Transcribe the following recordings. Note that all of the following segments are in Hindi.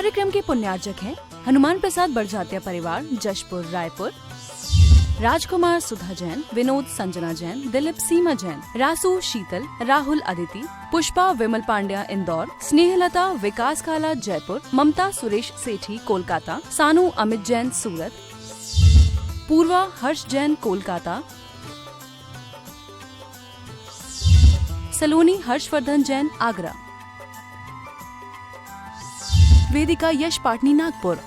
कार्यक्रम के पुण्यार्चक हैं हनुमान प्रसाद बड़जात्या परिवार, जशपुर, रायपुर। राजकुमार सुधा जैन, विनोद संजना जैन, दिलीप सीमा जैन, रासू शीतल, राहुल अदिति, पुष्पा विमल पांड्या इंदौर, स्नेहलता विकास काला जयपुर, ममता सुरेश सेठी कोलकाता, सानू अमित जैन सूरत, पूर्वा हर्ष जैन कोलकाता, सलोनी हर्षवर्धन जैन आगरा, वेदिका यश पाटनी नागपुर,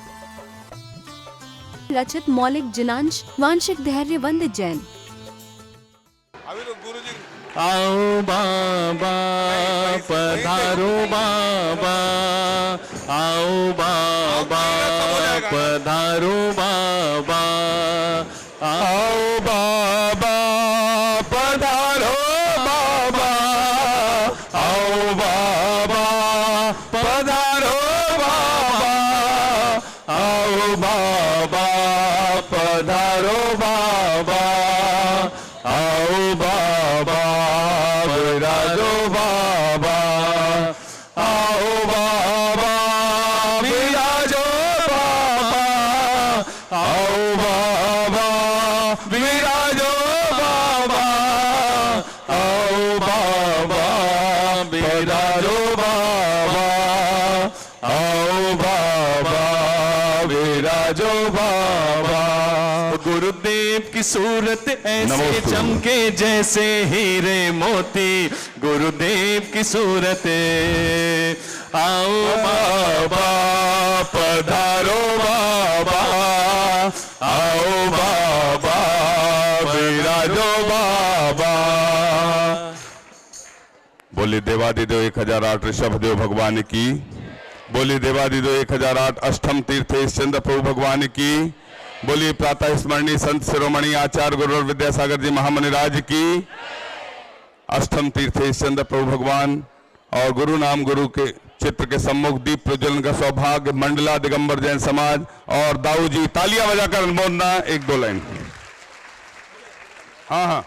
रचित मौलिक जिनांश वांशिक धैर्य वंदित जैन। आओ बाबा पधारो बाबा, आओ बाबा पधारो बाबा, आओ बाबा पधारो बाबा, आओ बाबा पधारो बाबा, आओ बाबा पधारो बाबा, आओ बाबा विराजो बाबा, आओ बाबा विराजो बाबा, आओ बाबा विराजो बाबा, आओ बाबा विराजो बाबा, आओ बाबा विराजो बाबा। गुरुदेव की सूरत ऐसे चमके जैसे हीरे मोती, गुरुदेव की सूरत। आओ बाबा पधारो बाबा, आओ बाबा विराजो बाबा। बोले देवादिदेव 1008 ऋषभदेव भगवान की, बोले देवादिदेव 1008 अष्टम तीर्थेश चंद्र प्रभु भगवान की, बोलिए प्रातः स्मरणीय संत शिरोमणि आचार्य गुरु विद्यासागर जी महामुनिराज की। अष्टम तीर्थेश चंद्र प्रभु भगवान और गुरु नाम गुरु के चित्र के सम्मुख दीप प्रज्वलन का सौभाग्य मंडला दिगंबर जैन समाज और दाऊ जी तालियां बजाकर अनुमोदना। 1-2 लाइन। हाँ।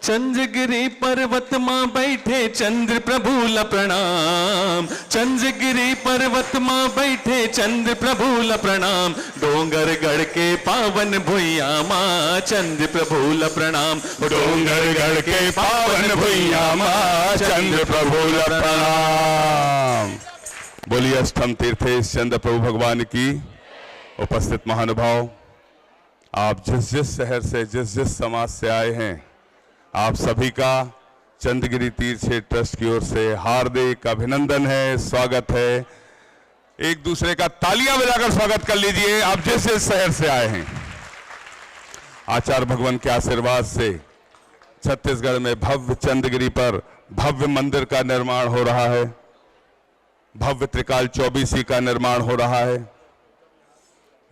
चंद्रगिरी पर्वत मां बैठे चंद्र प्रभु ल प्रणाम, चंद्रगिरी पर्वत मां बैठे चंद्र प्रभु ल प्रणाम, डोंगरगढ़ के पावन भुइया मां चंद्र प्रभु ल प्रणाम, डोंगरगढ़ के पावन भुइया मां चंद्र प्रभु ल प्रणाम। बोलिए अष्टम तीर्थेश चंद्र प्रभु भगवान की। उपस्थित महानुभाव, आप जिस जिस शहर से जिस जिस समाज से आए हैं, आप सभी का चंद्रगिरी तीर्थ क्षेत्र ट्रस्ट की ओर से हार्दिक अभिनंदन है, स्वागत है। एक दूसरे का तालियां बजाकर स्वागत कर लीजिए, आप जिस जिस शहर से आए हैं। आचार्य भगवान के आशीर्वाद से छत्तीसगढ़ में भव्य चंद्रगिरी पर भव्य मंदिर का निर्माण हो रहा है, भव्य त्रिकाल चौबीसी का निर्माण हो रहा है।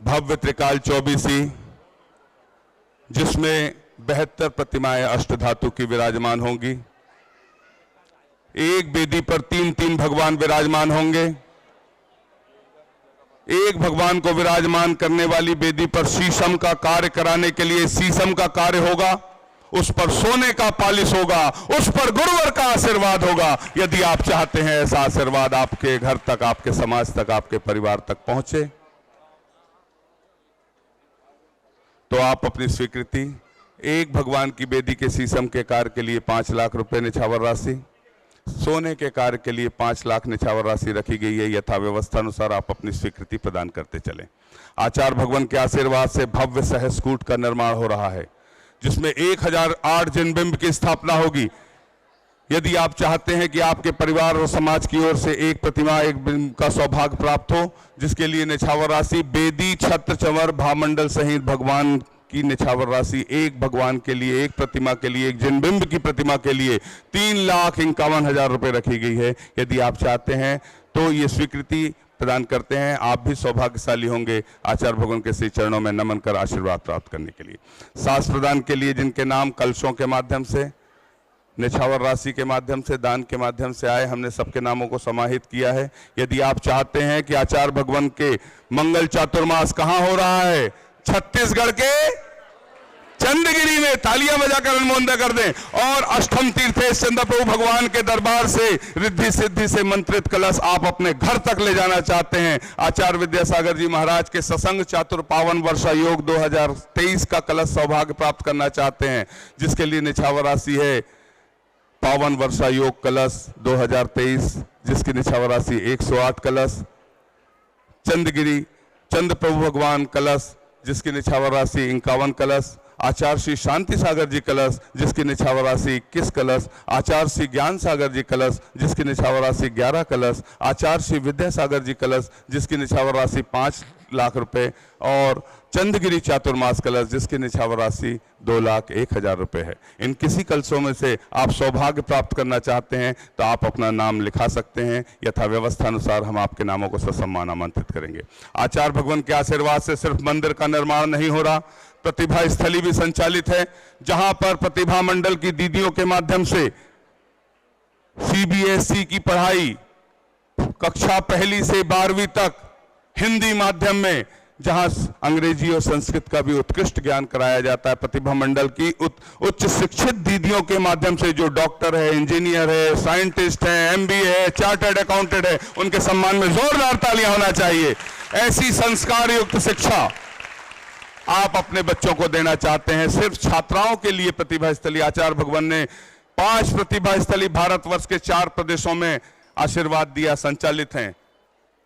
भव्य त्रिकाल चौबीसी जिसमें 72 प्रतिमाएं अष्टधातु की विराजमान होंगी। एक वेदी पर 3-3 भगवान विराजमान होंगे। एक भगवान को विराजमान करने वाली वेदी पर शीशम का कार्य कराने के लिए शीशम का कार्य होगा, उस पर सोने का पालिश होगा, उस पर गुरुवर का आशीर्वाद होगा। यदि आप चाहते हैं ऐसा आशीर्वाद आपके घर तक, आपके समाज तक, आपके परिवार तक पहुंचे, तो आप अपनी स्वीकृति एक भगवान की वेदी के शीशम के कार्य के लिए 5 लाख रुपए निछावर राशि, सोने के कार्य के लिए 5 लाख निछावर राशि रखी गई है। यथा व्यवस्था अनुसार आप अपनी स्वीकृति प्रदान करते चलें। आचार्य भगवान के आशीर्वाद से भव्य सहस्कूट का निर्माण हो रहा है, जिसमें 1008 जिनबिंब की स्थापना होगी। यदि आप चाहते हैं कि आपके परिवार और समाज की ओर से एक प्रतिमा, एक बिंब का सौभाग्य प्राप्त हो, जिसके लिए निछावर राशि वेदी, छत्र, चंवर, भामंडल सहित भगवान की निछावर राशि, एक भगवान के लिए, एक प्रतिमा के लिए, एक जिनबिंब की प्रतिमा के लिए 3,51,000 रुपए रखी गई है। यदि आप चाहते हैं तो ये स्वीकृति प्रदान करते हैं, आप भी सौभाग्यशाली होंगे आचार्य भगवान के श्री चरणों में नमन कर आशीर्वाद प्राप्त करने के लिए। सास प्रदान के लिए जिनके नाम कलशों के माध्यम से, निछावर राशि के माध्यम से, दान के माध्यम से आए, हमने सबके नामों को समाहित किया है। यदि आप चाहते हैं कि आचार्य भगवान के मंगल चातुर्मास कहाँ हो रहा है, छत्तीसगढ़ के चंद्रगिरी में तालियां बजाकर अनुमोदन कर दें। और अष्टम तीर्थेश चंद्र प्रभु भगवान के दरबार से रिद्धि सिद्धि से मंत्रित कलश आप अपने घर तक ले जाना चाहते हैं। आचार्य विद्यासागर जी महाराज के सत्संग चातुर पावन वर्षा योग 2023 का कलश सौभाग्य प्राप्त करना चाहते हैं, जिसके लिए निछावर राशि है पावन वर्षा योग कलश 2023, जिसकी निछावर राशि 108 कलश। चंद्रगिरी चंद्र प्रभु भगवान कलश, जिसकी निछावर राशि 51 कलश। आचार्य श्री शांति सागर जी कलश, जिसकी निछावर राशि 21 कलश। आचार्य श्री ज्ञान सागर जी कलश, जिसकी निछावर राशि 11 कलश। आचार्य श्री विद्यासागर जी कलश, जिसकी निछावर राशि 5 लाख रुपए। और चंद्रगिरी चातुर्मास कलश, जिसकी निछावर राशि 2,01,000 रुपए है। इन किसी कलशों में से आप सौभाग्य प्राप्त करना चाहते हैं तो आप अपना नाम लिखा सकते हैं। यथा व्यवस्था अनुसार हम आपके नामों को ससम्मान आमंत्रित करेंगे। आचार्य भगवान के आशीर्वाद से सिर्फ मंदिर का निर्माण नहीं हो रहा, प्रतिभा स्थली भी संचालित है, जहां पर प्रतिभा मंडल की दीदियों के माध्यम से CBSE की पढ़ाई कक्षा 1 से 12वीं तक हिंदी माध्यम में, जहां अंग्रेजी और संस्कृत का भी उत्कृष्ट ज्ञान कराया जाता है। प्रतिभा मंडल की उच्च शिक्षित दीदियों के माध्यम से जो डॉक्टर है, इंजीनियर है, साइंटिस्ट है, MBA है, चार्टर्ड अकाउंटेंट है, उनके सम्मान में जोरदार तालियां होना चाहिए। ऐसी संस्कार युक्त शिक्षा आप अपने बच्चों को देना चाहते हैं। सिर्फ छात्राओं के लिए प्रतिभा स्थली आचार्य भगवान ने 5 प्रतिभा स्थली भारतवर्ष के 4 प्रदेशों में आशीर्वाद दिया, संचालित हैं।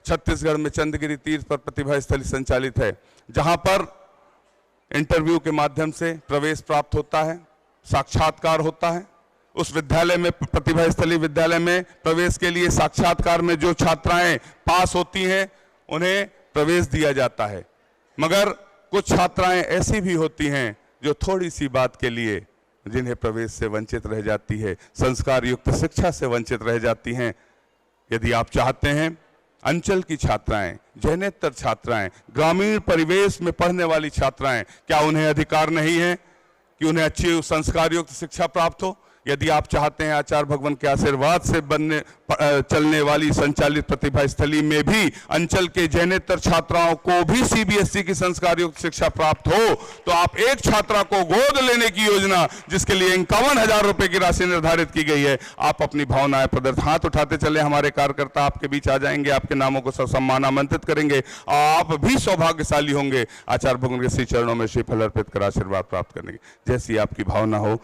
छत्तीसगढ़ में चंद्रगिरी तीर्थ पर प्रतिभा स्थली संचालित है, जहां पर इंटरव्यू के माध्यम से प्रवेश प्राप्त होता है, साक्षात्कार होता है। उस विद्यालय में, प्रतिभा स्थली विद्यालय में प्रवेश के लिए साक्षात्कार में जो छात्राएं पास होती हैं उन्हें प्रवेश दिया जाता है। मगर कुछ छात्राएं ऐसी भी होती हैं जो थोड़ी सी बात के लिए जिन्हें प्रवेश से वंचित रह जाती है, संस्कार युक्त शिक्षा से वंचित रह जाती हैं। यदि आप चाहते हैं अंचल की छात्राएं, जैनेतर छात्राएं, ग्रामीण परिवेश में पढ़ने वाली छात्राएं, क्या उन्हें अधिकार नहीं है कि उन्हें अच्छी संस्कार युक्त शिक्षा प्राप्त हो? यदि आप चाहते हैं आचार्य भगवान के आशीर्वाद से चलने वाली संचालित प्रतिभा स्थली में भी अंचल के जैनेतर छात्राओं को भी CBSE की संस्कार युक्त शिक्षा प्राप्त हो, तो आप एक छात्रा को गोद लेने की योजना, जिसके लिए 51,000 रुपए की राशि निर्धारित की गई है, आप अपनी भावनाएं प्रदर्शित, हाथ उठाते चले। हमारे कार्यकर्ता आपके बीच आ जाएंगे, आपके नामों को ससम्मान आमंत्रित करेंगे। आप भी सौभाग्यशाली होंगे आचार्य भगवान के श्री चरणों में श्रीफल अर्पित कर आशीर्वाद प्राप्त करने की। जैसी आपकी भावना हो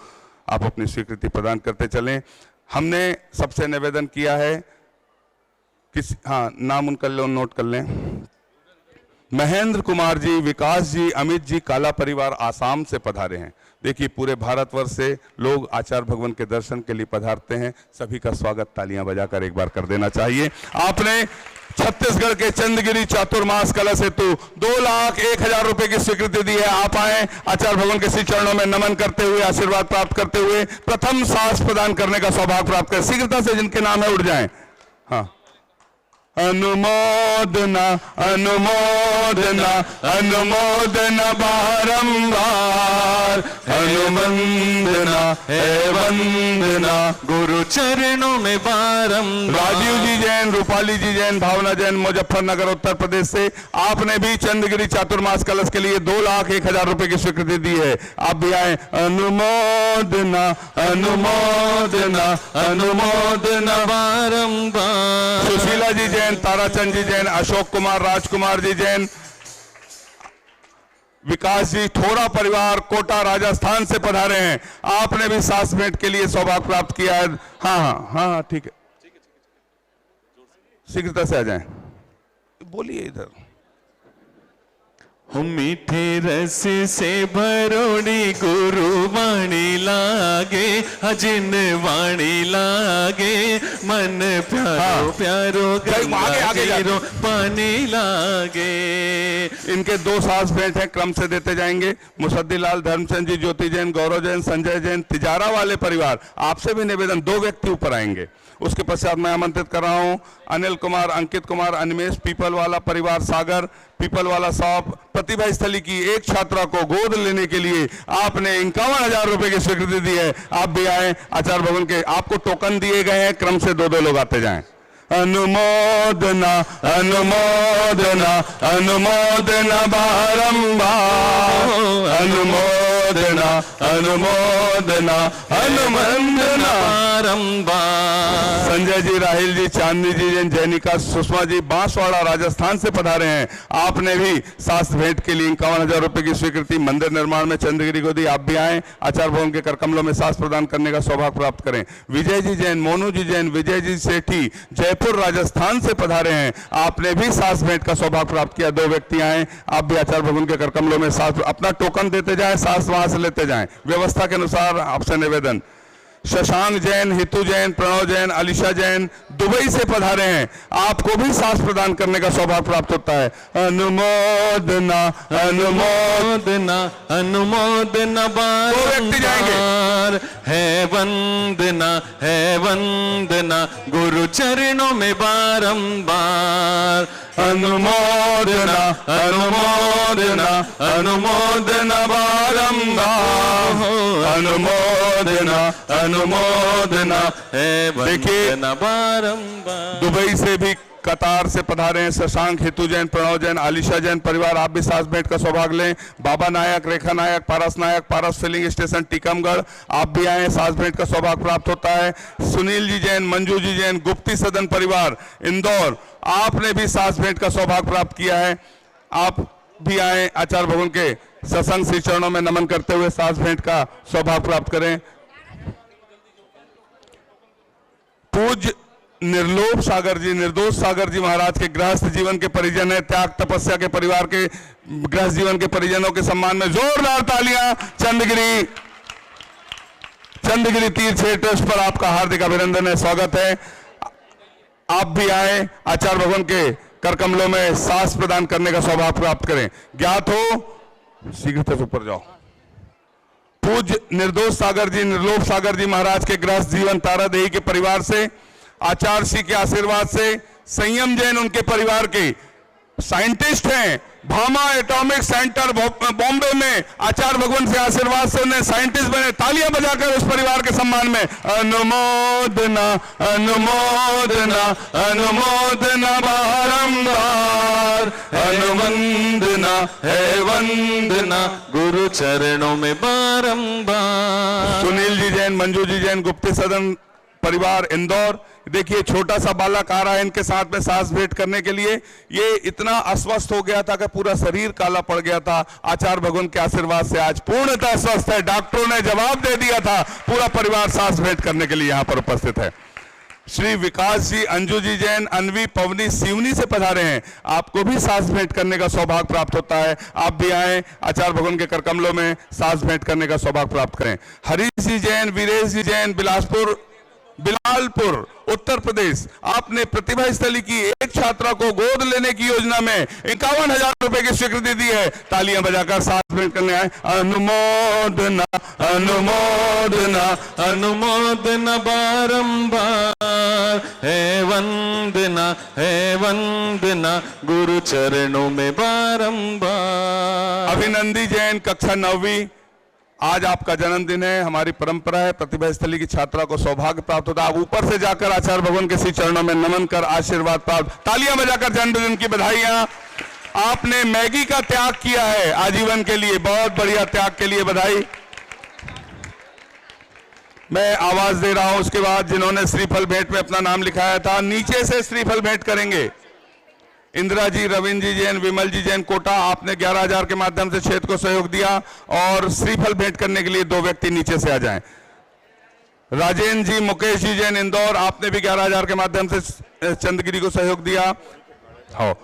आप अपनी स्वीकृति प्रदान करते चलें। हमने सबसे निवेदन किया है नाम उनका नोट कर लें। महेंद्र कुमार जी, विकास जी, अमित जी, काला परिवार आसाम से पधारे हैं। देखिए पूरे भारतवर्ष से लोग आचार्य भगवान के दर्शन के लिए पधारते हैं। सभी का स्वागत तालियां बजाकर एक बार कर देना चाहिए। आपने छत्तीसगढ़ के चंद्रगिरी चातुर्मास कलश हेतु 2,01,000 रुपए की स्वीकृति दी है। आप आए आचार्य भगवान के श्री चरणों में नमन करते हुए, आशीर्वाद प्राप्त करते हुए, प्रथम साहस प्रदान करने का सौभाग्य प्राप्त करें। शीघ्रता से जिनके नाम है उठ जाएं। हाँ, अनुमोदना अनुमोदना अनुमोदना बारंबार, अनुमंदना है वंदना गुरु चरणों में बारंबार। राजीव जी जैन, रूपाली जी जैन, भावना जैन, मुजफ्फरनगर उत्तर प्रदेश से, आपने भी चंद्रगिरी चातुर्मास कलश के लिए 2,01,000 रुपए की स्वीकृति दी है। आप भी आए। अनुमोदना अनुमोदना अनुमोदना बारंबार। सुशीला जी जैन, ताराचंद जी जैन, अशोक कुमार, राजकुमार जी जैन, विकास जी, थोड़ा परिवार कोटा राजस्थान से पधारे हैं। आपने भी 7 मिनट के लिए सौभाग्य प्राप्त किया है। हाँ, ठीक है, शीघ्रता से आ जाएं। बोलिए इधर। मीठे रस से भरोड़ी गुरु वाणी लागे, अजिन वाणी लागे, मन प्यारो प्यारो गंगा पानी लागे। इनके 2 सास भेंट हैं, क्रम से देते जाएंगे। मुसद्दीलाल, धर्मचंद जी, ज्योति जैन, गौरव जैन, संजय जैन, तिजारा वाले परिवार, आपसे भी निवेदन, 2 व्यक्ति ऊपर आएंगे। उसके पश्चात मैं आमंत्रित कर रहा हूं अनिल कुमार, अंकित कुमार, अनिमेश, पीपल वाला परिवार, सागर, पीपल वाला शॉप। प्रतिभा स्थली की एक छात्रा को गोद लेने के लिए आपने 51,000 रुपए की स्वीकृति दी है। आप भी आए। आचार्य भवन के आपको टोकन दिए गए हैं, क्रम से 2-2 लोग आते जाएं। अनुमोदना अनुमोदना अनुमोदना बारंबार, अनुमोदना अनुमोदना अनुमोदना अनुमंदना। बारंबार। संजय जी, राहिल जी, चांदनी जी जैन, जैनिका, सुषमा जी बांसवाड़ा राजस्थान से पधारे हैं। आपने भी सास भेंट के लिए 51,000 रुपए की स्वीकृति मंदिर निर्माण में चंद्रगिरी को दी। आप भी आए, आचार भवन के करकमलों में सास प्रदान करने का सौभाग्य प्राप्त करें। विजय जी जैन, मोनू जी जैन, विजय जी सेठी जयपुर राजस्थान से पधारे हैं। आपने भी सास भेंट का सौभाग्य प्राप्त किया। 2 व्यक्ति आए, आप भी आचार भवन के करकमलों में सास, अपना टोकन देते जाएं, सास वहां से लेते जाएं, व्यवस्था के अनुसार आपसे निवेदन। शशांक जैन, हितू जैन, प्रणव जैन, अलीशा जैन दुबई से पधारे हैं। आपको भी सास प्रदान करने का सौभाग्य प्राप्त होता है। अनुमोदना अनुमोदना अनुमोदना व्यक्ति बारंबार। है वंदना गुरु चरणों में बारंबार। अनुमोदना अनुमोदना अनुमोदना बारंबार। अनुमोदना अनुमोदना। देखिए, बारंबार। दुबई से भी कतार से पधारे हैं शशांक, हितू जैन, प्रणव जैन, आलिशा जैन परिवार। आप भी सास भेंट का सौभाग्य लें। बाबा नायक, रेखा नायक, पारस फिलिंग स्टेशन टीकमगढ़, आप भी आए, सास भेंट का सौभाग्य प्राप्त होता है। सुनील जी जैन, मंजू जी जैन, गुप्ती सदन परिवार इंदौर, आपने भी सास भेंट का सौभाग्य प्राप्त किया है। आप भी आए, आचार्य भवन के सत्संग श्री चरणों में नमन करते हुए सास भेंट का सौभाग्य प्राप्त करें। पूज्य निर्लोभ सागर जी, निर्दोष सागर जी महाराज के गृहस्थ जीवन के परिजन है। त्याग तपस्या के परिवार के गृहस्थ जीवन के परिजनों के सम्मान में जोरदार तालियां। चंद्रगिरी तीर्थ ट्रस्ट पर आपका हार्दिक अभिनंदन है, स्वागत है। आप भी आए, आचार्य भवन के करकमलों में सास प्रदान करने का सौभाग्य प्राप्त करें। ज्ञात हो, शीघ्रता से ऊपर जाओ। पूज्य निर्दोष सागर जी, निर्लोभ सागर जी महाराज के गृहस्थ जीवन तारादेही के परिवार से, आचार्य श्री के आशीर्वाद से, संयम जैन उनके परिवार के साइंटिस्ट हैं, भामा एटॉमिक सेंटर बॉम्बे में आचार्य भगवान से आशीर्वाद से उन्हें साइंटिस्ट बने। तालियां बजाकर उस परिवार के सम्मान में। अनुमोदना अनुमोदना अनुमोदना बारंबार। अनुवंदना है वंदना गुरु चरणों में बारंबार। सुनील जी जैन, मंजू जी जैन, गुप्ती सदन परिवार इंदौर। देखिए, छोटा सा बालक आ रहा है इनके साथ में सास भेंट करने के लिए। ये इतना अस्वस्थ हो गया था कि पूरा शरीर काला पड़ गया था। आचार्य भगवान के आशीर्वाद से आज पूर्णतः स्वस्थ है। डॉक्टरों ने जवाब दे दिया था। पूरा परिवार सास भेंट करने के लिए यहाँ पर उपस्थित है। श्री विकास जी, अंजू जी जैन, अनवी, पवनी सिवनी से पधारे हैं। आपको भी सास भेंट करने का सौभाग्य प्राप्त होता है। आप भी आए, आचार्य भगवान के करकमलों में सास भेंट करने का सौभाग्य प्राप्त करें। हरीश जी जैन, वीरेश जी जैन, बिलालपुर उत्तर प्रदेश, आपने प्रतिभा स्थली की एक छात्रा को गोद लेने की योजना में 51,000 रुपए की स्वीकृति दी है। तालियां बजाकर साथ भेंट करने आए। अनुमोदना अनुमोदना अनुमोदना बारंबार। है वंदना गुरु चरणों में बारंबार। अभिनंदी जैन, कक्षा 9वीं, आज आपका जन्मदिन है। हमारी परंपरा है प्रतिभा स्थली की छात्रा को सौभाग्य प्राप्त होता है। आप ऊपर से जाकर आचार्य भगवान के श्री चरणों में नमन कर आशीर्वाद प्राप्त। तालियां बजाकर जन्मदिन की बधाइयां। आपने मैगी का त्याग किया है आजीवन के लिए, बहुत बढ़िया त्याग के लिए बधाई। मैं आवाज दे रहा हूं। उसके बाद जिन्होंने श्रीफल भेंट में अपना नाम लिखाया था, नीचे से श्रीफल भेंट करेंगे। इंदिरा जी, रविंद्र जी जैन, विमल जी जैन कोटा, आपने 11,000 के माध्यम से क्षेत्र को सहयोग दिया। और श्रीफल भेंट करने के लिए 2 व्यक्ति नीचे से आ जाएं। राजेंद्र जी, मुकेश जी जैन इंदौर, आपने भी 11,000 के माध्यम से चंद्रगिरी को सहयोग दिया। हाँ,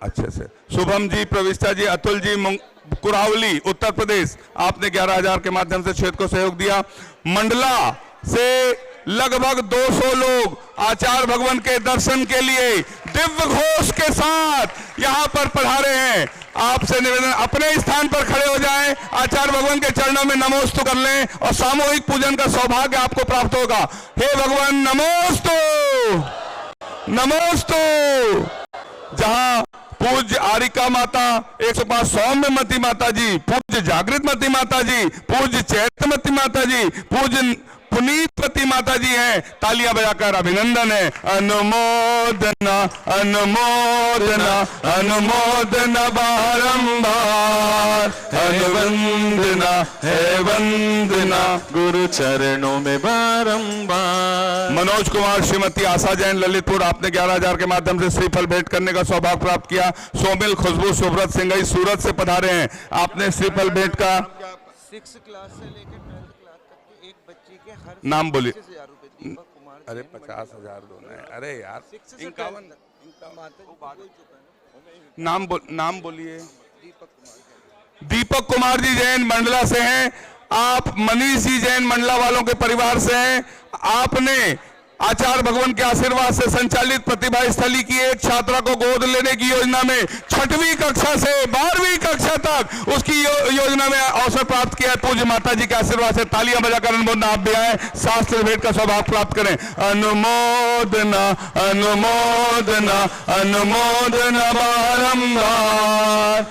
अच्छे से। शुभम जी, प्रविष्टा जी, अतुल जी, कुरावली उत्तर प्रदेश, आपने 11,000 के माध्यम से क्षेत्र को सहयोग दिया। मंडला से लगभग 200 लोग आचार्य भगवान के दर्शन के लिए दिव्य घोष के साथ यहां पर पधारे हैं। आपसे निवेदन, अपने स्थान पर खड़े हो जाएं, आचार्य भगवान के चरणों में नमोस्तु कर लें और सामूहिक पूजन का सौभाग्य आपको प्राप्त होगा। हे भगवान नमोस्तु नमोस्तु। जहां पूज्य आरिका माता, 105 सौम्यमती माता जी, पूज्य जागृतमती माता जी, पूज्य चैत्र सत्यवती माता जी, पूजन पुनीतवती माता जी हैं, तालियां बजाकर अभिनंदन है। अनुमोदना अनुमोदना अनुमोदना बारंबार, है वंदना है वंदना गुरु चरणों में बारंबार। मनोज कुमार श्रीमती आशा जैन ललितपुर, आपने 11,000 के माध्यम से श्रीफल भेंट करने का सौभाग्य प्राप्त किया। सोमिल खुशबू सुब्रत सिंघई सूरत से पधारे हैं, आपने श्रीफल भेंट का 6 क्लास से लेकर 12th क्लास तक के एक बच्ची के हर नाम बोलिए। 25,000 रुपए दीपक कुमार अरे जैन, 50,000 दोनों है। अरे यार 6 से 51 12 तक। माता जी को बोल चुका है ना। नाम बोलिए। दीपक कुमार जैन। दीपक कुमार जी जैन मंडला से हैं। आप मनीष जी जैन मंडला वालों के परिवार से हैं। आपने आचार्य भगवान के आशीर्वाद से संचालित प्रतिभा स्थली की एक छात्रा को गोद लेने की योजना में 6वीं कक्षा से 12वीं कक्षा तक उसकी योजना में अवसर प्राप्त किया है। पूज्य माता जी के आशीर्वाद से तालियां बजाकर अनुमोदन आप भी आए, शास्त्र भेंट का सौभाग्य प्राप्त करें। अनुमोदना अनुमोदना अनुमोदना बारंबार,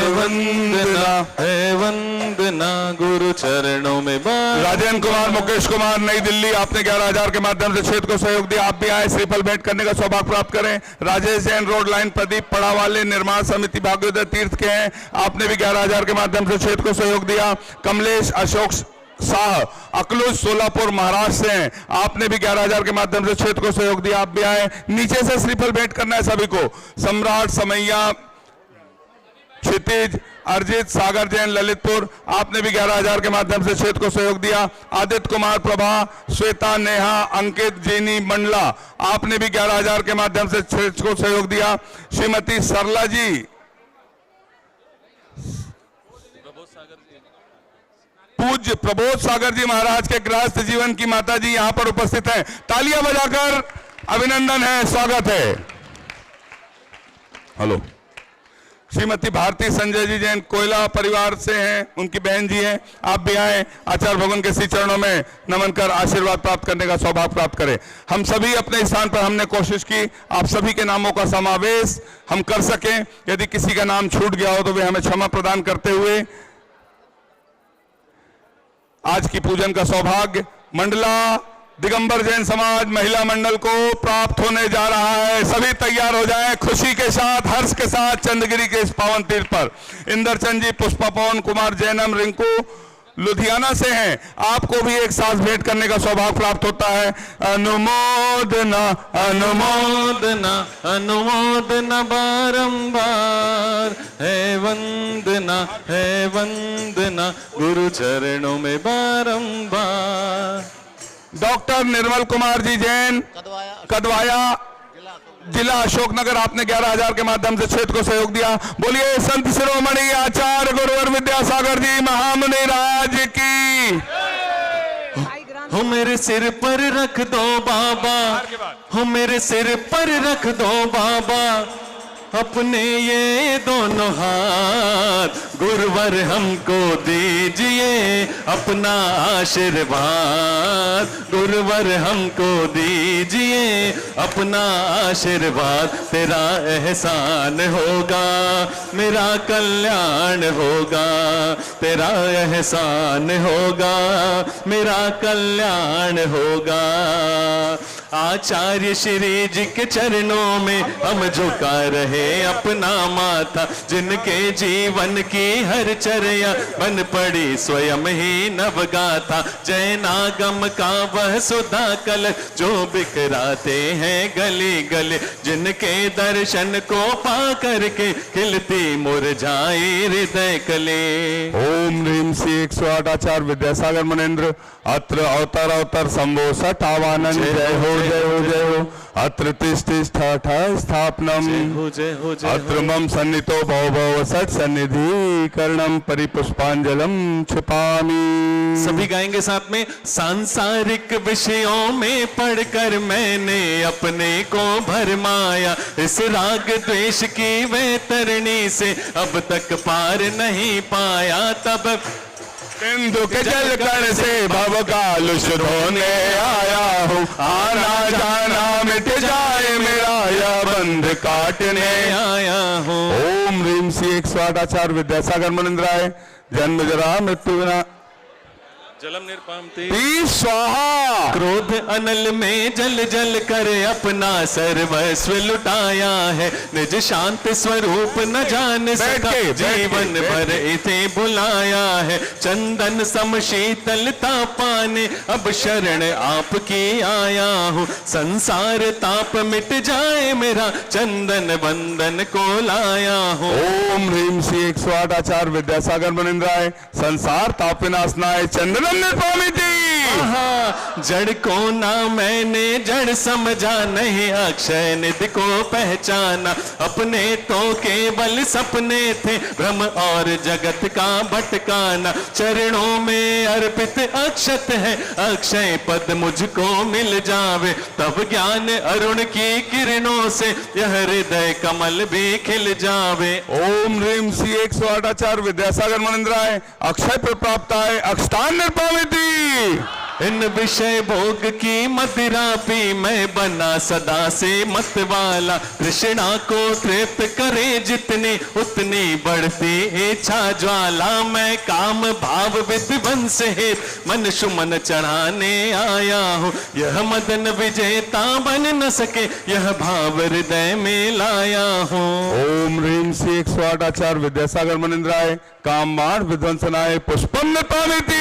वंदना है वंदना गुरु चरणों में बार। राजेंद्र कुमार मुकेश कुमार नई दिल्ली, आपने 11,000 के माध्यम से क्षेत्र को सहयोग दिया, आप भी आए श्रीफल भेंट करने का सौभाग्य प्राप्त करें। राजेश जैन रोड लाइन प्रदीप पड़ा वाले निर्माण समिति भाग्योदय तीर्थ के हैं, आपने भी 11,000 के माध्यम से क्षेत्र को सहयोग दिया। कमलेश अशोक शाह अकलूज सोलापुर महाराष्ट्र से हैं, आपने भी 11,000 के माध्यम से क्षेत्र को सहयोग दिया, आप भी आए। नीचे से श्रीफल भेंट करना है सभी को। सम्राट समैया क्षितिज अर्जित सागर जैन ललितपुर, आपने भी 11,000 के माध्यम से क्षेत्र को सहयोग दिया। आदित्य कुमार प्रभा श्वेता नेहा अंकित जीनी मंडला, आपने भी 11,000 के माध्यम से क्षेत्र को सहयोग दिया। श्रीमती सरला जी पूज्य प्रबोध सागर जी महाराज के गृहस्थ जीवन की माता जी यहां पर उपस्थित हैं, तालियां बजाकर अभिनंदन है, स्वागत है। हेलो। श्रीमती भारती संजय जी जैन कोयला परिवार से हैं, उनकी बहन जी हैं, आप भी आए, आचार्य भगवान के श्री चरणों में नमन कर आशीर्वाद प्राप्त करने का सौभाग्य प्राप्त करें। हम सभी अपने स्थान पर हमने कोशिश की आप सभी के नामों का समावेश हम कर सकें। यदि किसी का नाम छूट गया हो तो वे हमें क्षमा प्रदान करते हुए आज की पूजन का सौभाग्य मंडला दिगंबर जैन समाज महिला मंडल को प्राप्त होने जा रहा है। सभी तैयार हो जाएं खुशी के साथ, हर्ष के साथ चंद्रगिरी के इस पावन तीर्थ पर। इंद्रचंद जी पुष्पा पवन कुमार जैनम रिंकू लुधियाना से हैं, आपको भी एक साथ भेंट करने का सौभाग्य प्राप्त होता है। अनुमोदना अनुमोदना अनुमोदना बारंबार, है वंदना गुरु चरणों में बारंबार। डॉक्टर निर्मल कुमार जी जैन कदवाया जिला अशोकनगर, आपने 11,000 के माध्यम से क्षेत्र को सहयोग दिया। बोलिए संत शिरोमणि आचार्य गुरुवर विद्यासागर जी महामुनि राज की। हो मेरे सिर पर रख दो बाबा, हो मेरे सिर पर रख दो बाबा अपने ये दोनों हाथ, गुरुवर हमको दीजिए अपना आशीर्वाद, गुरुवर हमको दीजिए अपना आशीर्वाद। तेरा एहसान होगा मेरा कल्याण होगा, तेरा एहसान होगा मेरा कल्याण होगा। आचार्य श्री जी के चरणों में हम झुका रहे अपना माथा, जिनके जीवन की हर चर्या बन पड़ी स्वयं ही नवगाथा। जैनागम का वह सुधा कल जो बिखराते हैं गली गली, जिनके दर्शन को पा करके खिलती मुरझाई हृदय कले। ओम ह्रीम श्री 108 आचार्य विद्यासागर मनेन्द्र अत्र अवतर अवतर शंभो सठ आवानंद। जय हो जय हो जय हो। अत्र तिष्ठ स्थापनम अत्र मम सन्नितो भव भव सठ सन्निधि कर्णम परिपुष्पांजलम क्षिपामि। सभी गाएंगे साथ में। सांसारिक विषयों में पढ़कर मैंने अपने को भरमाया, इस राग द्वेष की वैतरणी से अब तक पार नहीं पाया। तब बिंदु के जल कण से भव काल धोने आया हूँ, आना जाना मिट जाए मेरा यह बंध काटने आया हूँ। ओम ह्रीम श्री 108 आचार्य विद्यासागर मनेन्द्राय। जन्म जरा मृत्यु विना जलम निर्पामते पी स्वाहा। क्रोध अनल में जल जल कर अपना सर्वस्व लुटाया है, निज शांत स्वरूप न जान सका, जीवन भर इसे बुलाया है। चंदन सम शीतलता पाने अब शरण आपकी आया हूँ, संसार ताप मिट जाए मेरा चंदन बंदन को लाया हूँ। ओम ह्रीम श्री 108 आचार्य विद्यासागर मुनिंद्राय संसार ताप विनाशनाय चंदनम निर्पामिति। जड़ को ना मैंने जड़ समझा, नहीं अक्षय निधि को पहचाना, अपने तो केवल सपने थे भ्रम और जगत का भटकाना। चरणों में अर्पित अक्षत है, अक्षय पद मुझको मिल जावे, तब ज्ञान अरुण की किरणों से यह हृदय कमल भी खिल जावे। ओम ह्रीम श्री 108 आचार्य विद्यासागर मुनिंद्राय अक्षय प्राप्त आय अक्षतान निर्पामिति। इन विषय भोग की मदिरा पी मैं बना सदा से मत वाला, तृष्णा को तृप्त करे जितनी उतनी बढ़ती इच्छा ज्वाला। मैं काम भाव विध्वंस हेत मन सुमन चढ़ाने आया हूँ, यह मदन विजेता बन न सके यह भाव हृदय में लाया हूँ। ओम ह्रीम श्री 108 आचार्य विद्यासागर मुनिंद्राय काम बाण विध्वंसनाय पुष्पम निर्पामिति।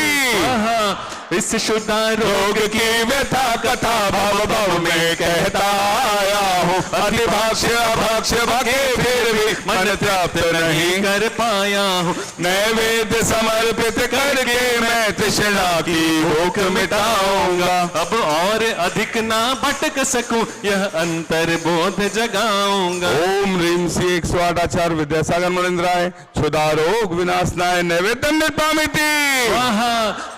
इस शुदा रोग की व्यथा कथा भाव भाव में कहता आया हूँ, अति भाष्य अभाक्ष्य भागे फिर भी मन तृप्त नहीं कर पाया हूँ। नैवेद्य समर्पित करके मैं तृष्णा की भूख मिटाऊंगा, अब और अधिक ना भटक सकूं यह अंतर बोध जगाऊंगा। ओम ह्रीम श्री 108 आचार्य विद्यासागर मुनिंद्राय क्षुधा रोग विनाशनाय नैवेद्यम निर्पामिति।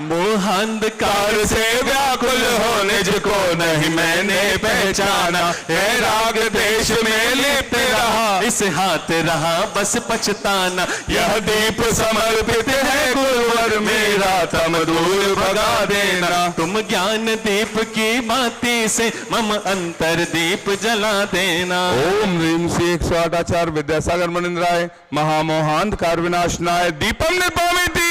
मोहांधकार से व्याकुल हो निज को नहीं मैंने पहचाना, है राग देश में लिप्त रहा इस हाथ रहा बस पछताना। यह दीप समर्पित है गुरुवर मेरा तम दूर भगा देना। तुम ज्ञान दीप की बाती से मम अंतर दीप जला देना। ओम ह्रीम श्री 108 आचार्य विद्यासागर मुनिंद्राय महामोहांधकार विनाशनाय दीपम निर्पामिति।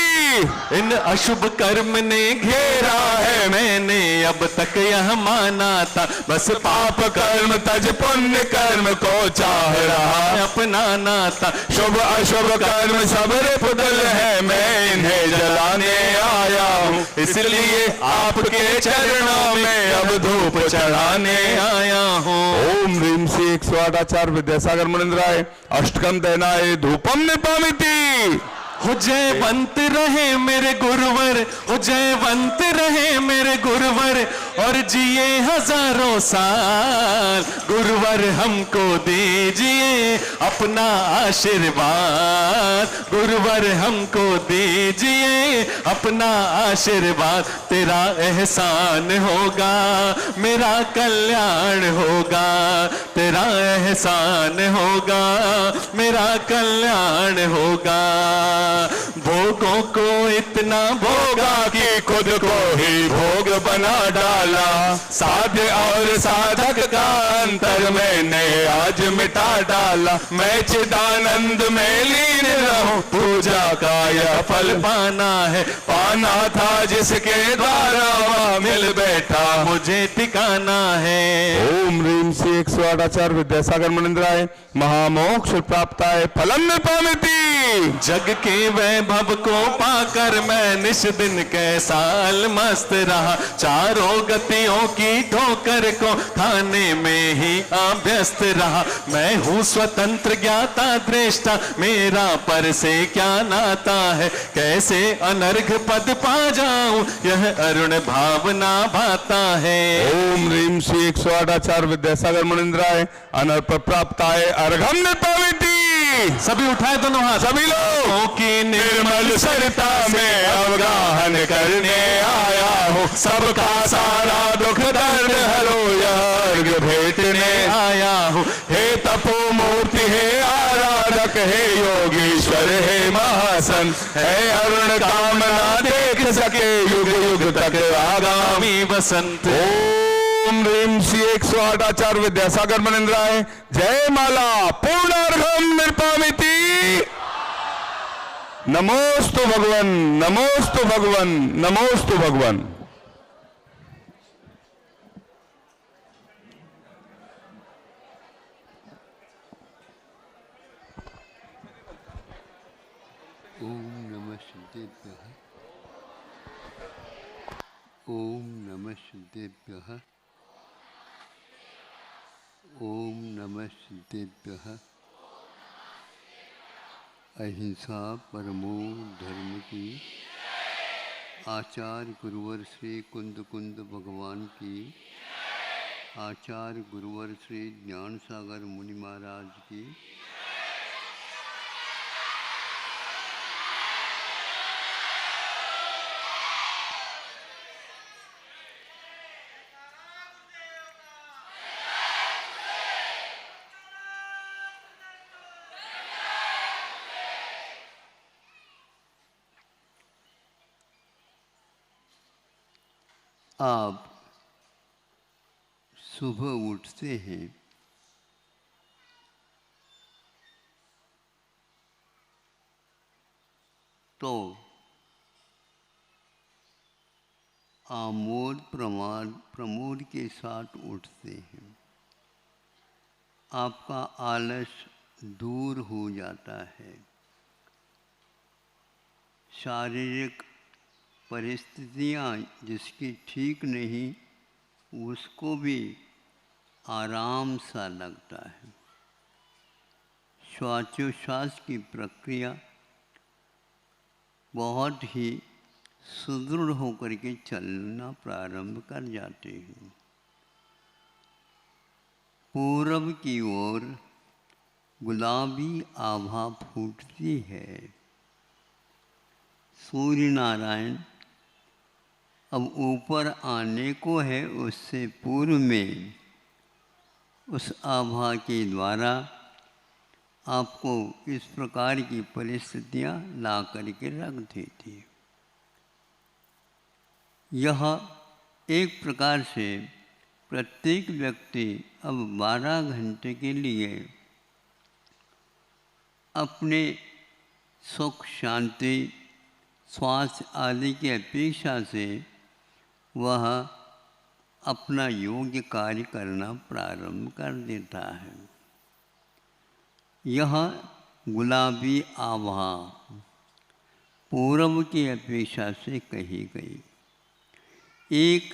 इन अशुभ कर्म ने घेरा है मैंने अब तक यह माना था, बस पाप कर्म तज पुण्य कर्म को चाह रहा अपनाना था। शुभ अशुभ कर्म सब पुतल है मैं इन्हें जलाने आया हूँ, इसलिए आपके चरणों में अब धूप चढ़ाने आया हूँ। ओम ह्रीम श्री 108 आचार्य विद्यासागर मुनिंद्राय अष्टकम दहनाय धूपम निर्पामिति। हो जयवंत रहे मेरे गुरुवर, हो जयवंत रहे मेरे गुरुवर, और जिए हजारों साल। गुरुवर हमको दीजिए अपना आशीर्वाद, गुरुवर हमको दीजिए अपना आशीर्वाद। तेरा एहसान होगा मेरा कल्याण होगा, तेरा एहसान होगा मेरा कल्याण होगा। भोगों को इतना भोगा कि खुद को ही भोग बना डाला, साध्य और साधक का अंतर मैंने आज मिटा डाला। मैं चिदानंद में लीन रहूं, पूजा का यह फल पाना है, पाना था जिसके द्वारा वह मिल बैठा मुझे ठिकाना है। ओम ह्रीम श्री 108 आचार्य विद्यासागर मुनिंद्राय महामोक्ष प्राप्त है फलम निर्पामिति। जग के वैभव को पाकर मैं निश दिन कैसा मस्त रहा, चारों गतियों की ठोकर को खाने में ही अभ्यस्त रहा। मैं हूँ स्वतंत्र ज्ञाता दृष्टा, मेरा पर से क्या नाता है, कैसे अनर्घ पद पा जाऊं यह अरुण भावना भाता है। ओम ह्रीम श्री 108 आचार्य विद्यासागर मुनिंद्राय अनर्प प्राप्त है अर्घम निर्पामिति। सभी उठाए दोनों हाथ, सभी लोगों की निर्मल सरिता में अवगाहन करने आया हूँ, सबका सारा दुख दर्द हरो यह भेंटने आया हूँ। हे तपो मूर्ति हे आराधक हे योगीश्वर हे महासन, हे अरुण कामना देख सके युग युग तक आगामी वसंत। ओम ह्रीम श्री 108 आचार्य विद्यासागर मुनिंद्राय जय माला पूर्णार्घम निर्पामिति। नमोस्तु भगवन, नमोस्तु भगवन, नमोस्तु भगवन। ओम नमः सिद्धेभ्यः, ओम नमः सिद्धेभ्यः, ओम नमः सिद्धेभ्यः। अहिंसा परमो धर्म की, आचार्य गुरुवर श्री कुंद कुंद भगवान की, आचार्य गुरुवर श्री ज्ञान सागर मुनि महाराज की, आप सुबह उठते हैं तो आमोद प्रमोद के साथ उठते हैं। आपका आलस दूर हो जाता है। शारीरिक परिस्थितियाँ जिसकी ठीक नहीं उसको भी आराम सा लगता है। श्वासोच्छ्वास की प्रक्रिया बहुत ही सुदृढ़ होकर के चलना प्रारंभ कर जाते हैं। पूरब की ओर गुलाबी आभा फूटती है। सूर्य नारायण अब ऊपर आने को है, उससे पूर्व में उस आभा के द्वारा आपको इस प्रकार की परिस्थितियाँ ला करके रख देती है। यह एक प्रकार से प्रत्येक व्यक्ति अब 12 घंटे के लिए अपने सुख शांति स्वास्थ्य आदि की अपेक्षा से वह अपना योग्य कार्य करना प्रारंभ कर देता है। यह गुलाबी आभा पूर्व की अपेक्षा से कही गई। एक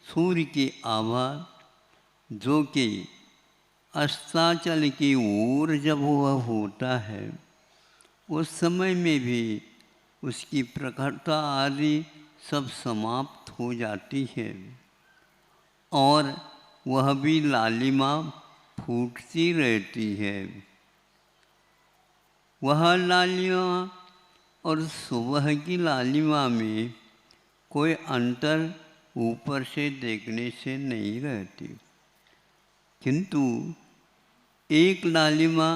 सूर्य की आभा जो कि अस्ताचल की ओर जब वह होता है उस समय में भी उसकी प्रखरता आदि सब समाप्त हो जाती है और वह भी लालिमा फूटती रहती है। वह लालिमा और सुबह की लालिमा में कोई अंतर ऊपर से देखने से नहीं रहती, किंतु एक लालिमा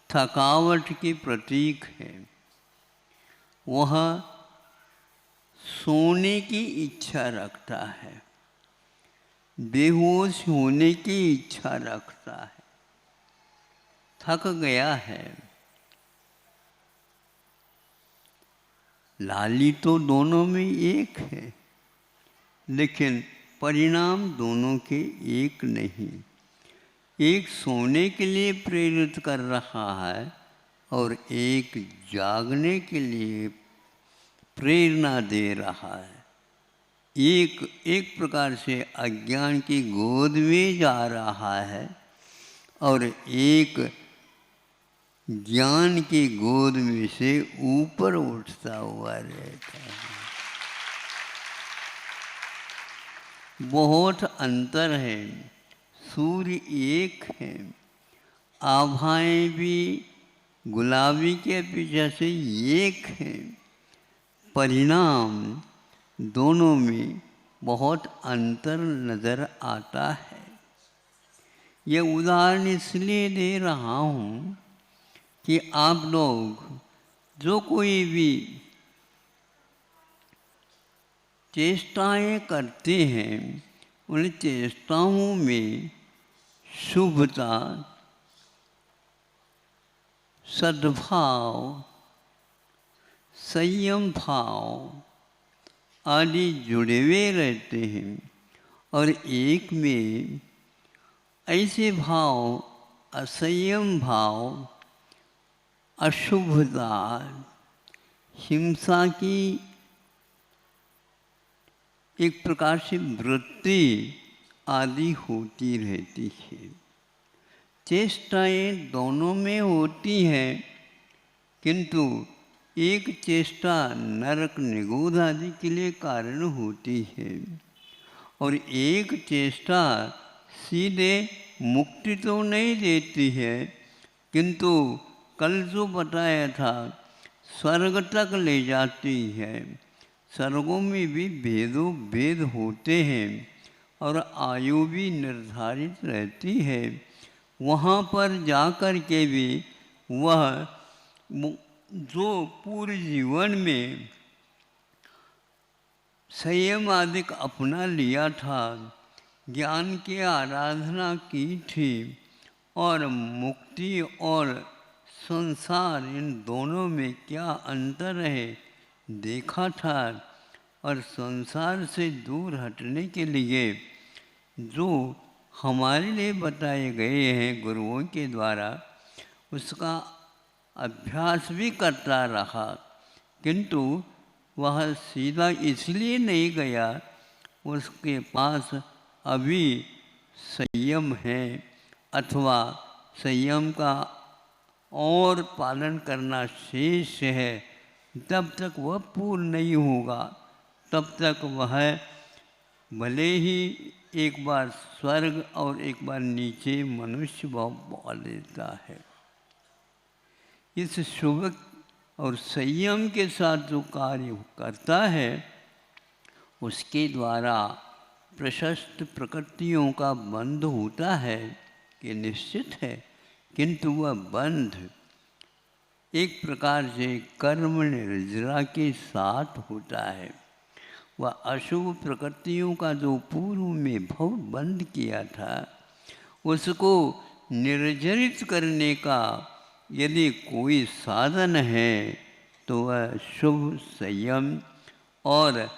थकावट की प्रतीक है। वह सोने की इच्छा रखता है, बेहोश होने की इच्छा रखता है, थक गया है। लाली तो दोनों में एक है, लेकिन परिणाम दोनों के एक नहीं। एक सोने के लिए प्रेरित कर रहा है और एक जागने के लिए प्रेरणा दे रहा है। एक प्रकार से अज्ञान की गोद में जा रहा है और एक ज्ञान की गोद में से ऊपर उठता हुआ रहता है। बहुत अंतर है। सूर्य एक है, आभाएं भी गुलाबी के अपेक्षा से एक है। परिणाम दोनों में बहुत अंतर नज़र आता है। यह उदाहरण इसलिए दे रहा हूँ कि आप लोग जो कोई भी चेष्टाएं करते हैं उन चेष्टाओं में शुभता, सद्भाव, संयम भाव आदि जुड़े हुए रहते हैं, और एक में ऐसे भाव, असंयम भाव, अशुभता, हिंसा की एक प्रकार से वृत्ति आदि होती रहती है। चेष्टाएं दोनों में होती हैं, किंतु एक चेष्टा नरक निगोध आदि के लिए कारण होती है, और एक चेष्टा सीधे मुक्ति तो नहीं देती है, किंतु कल जो बताया था स्वर्ग तक ले जाती है। स्वर्गों में भी भेदों भेद होते हैं और आयु भी निर्धारित रहती है। वहाँ पर जाकर के भी वह जो पूरे जीवन में संयम आदि अपना लिया था, ज्ञान की आराधना की थी, और मुक्ति और संसार इन दोनों में क्या अंतर है देखा था, और संसार से दूर हटने के लिए जो हमारे लिए बताए गए हैं गुरुओं के द्वारा, उसका अभ्यास भी करता रहा, किंतु वह सीधा इसलिए नहीं गया, उसके पास अभी संयम है, अथवा संयम का और पालन करना शेष है। तब तक वह पूर्ण नहीं होगा, तब तक वह भले ही एक बार स्वर्ग और एक बार नीचे मनुष्य भाव पा लेता है। इस शुभ और संयम के साथ जो कार्य करता है, उसके द्वारा प्रशस्त प्रकृतियों का बंध होता है कि निश्चित है, किंतु वह बंध एक प्रकार से कर्म निर्जरा के साथ होता है। वह अशुभ प्रकृतियों का जो पूर्व में भव बंद किया था, उसको निर्जरित करने का यदि कोई साधन है तो वह शुभ संयम और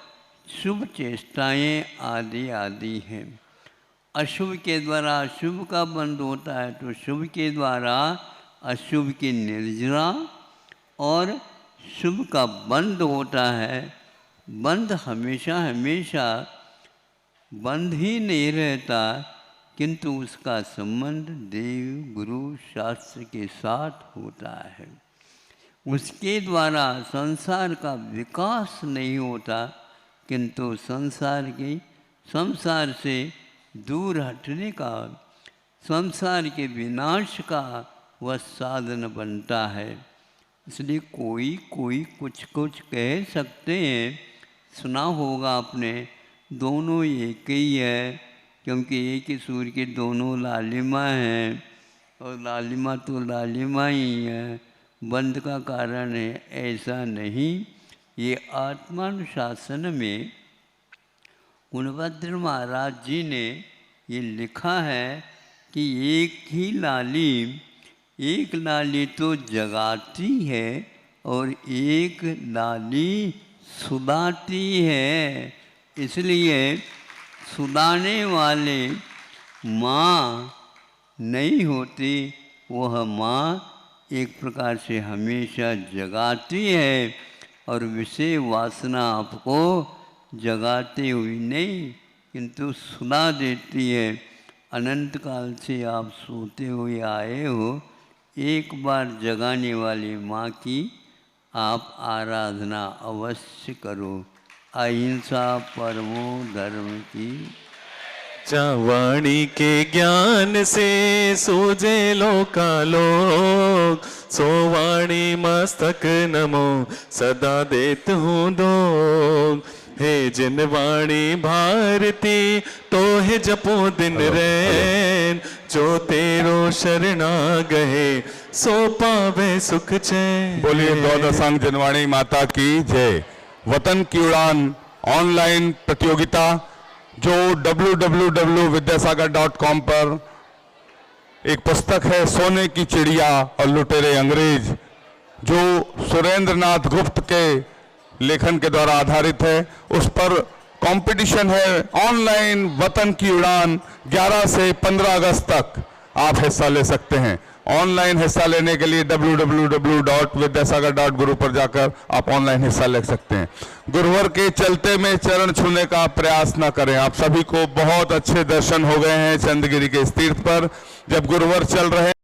शुभ चेष्टाएं आदि आदि हैं। अशुभ के द्वारा अशुभ का बंध होता है, तो शुभ के द्वारा अशुभ की निर्जरा और शुभ का बंध होता है। बंध हमेशा हमेशा बंध ही नहीं रहता, किंतु उसका संबंध देव गुरु शास्त्र के साथ होता है। उसके द्वारा संसार का विकास नहीं होता, किंतु संसार से दूर हटने का, संसार के विनाश का वह साधन बनता है। इसलिए कोई कुछ कह सकते हैं, सुना होगा आपने, दोनों एक ही है, क्योंकि एक ही सूर्य के दोनों लालिमा हैं, और लालिमा तो लालिमा ही है, बंध का कारण है, ऐसा नहीं। ये आत्मानुशासन में गुणभद्र महाराज जी ने ये लिखा है कि एक लाली तो जगाती है और एक लाली सुलाती है। इसलिए सुलाने वाले माँ नहीं होती, वह माँ एक प्रकार से हमेशा जगाती है, और विषय वासना आपको जगाती हुई नहीं, किंतु सुला देती है। अनंत काल से आप सोते हुए आए हो, एक बार जगाने वाली माँ की आप आराधना अवश्य करो। अहिंसा परमो धर्म की। वाणी के ज्ञान से सूझे लोकालोक, सो वाणी मस्तक नमो सदा देत हूँ दोग। हे जिन वाणी भारती तो है जपो दिन रैन, जो तेरो शरणा गए सो पावे सुख चैन। बोलिए द्वादशांग जनवाणी माता की जय। वतन की उड़ान ऑनलाइन प्रतियोगिता जो www.vidyasagar.com पर एक पुस्तक है, सोने की चिड़िया और लुटेरे अंग्रेज, जो सुरेंद्र नाथ गुप्त के लेखन के द्वारा आधारित है, उस पर कंपटीशन है ऑनलाइन वतन की उड़ान। 11 से 15 अगस्त तक आप हिस्सा ले सकते हैं। ऑनलाइन हिस्सा लेने के लिए www.vidyasagar.guru पर जाकर आप ऑनलाइन हिस्सा ले सकते हैं। गुरुवर के चलते में चरण छूने का प्रयास न करें। आप सभी को बहुत अच्छे दर्शन हो गए हैं चंद्रगिरी के इस तीर्थ पर। जब गुरुवर चल रहे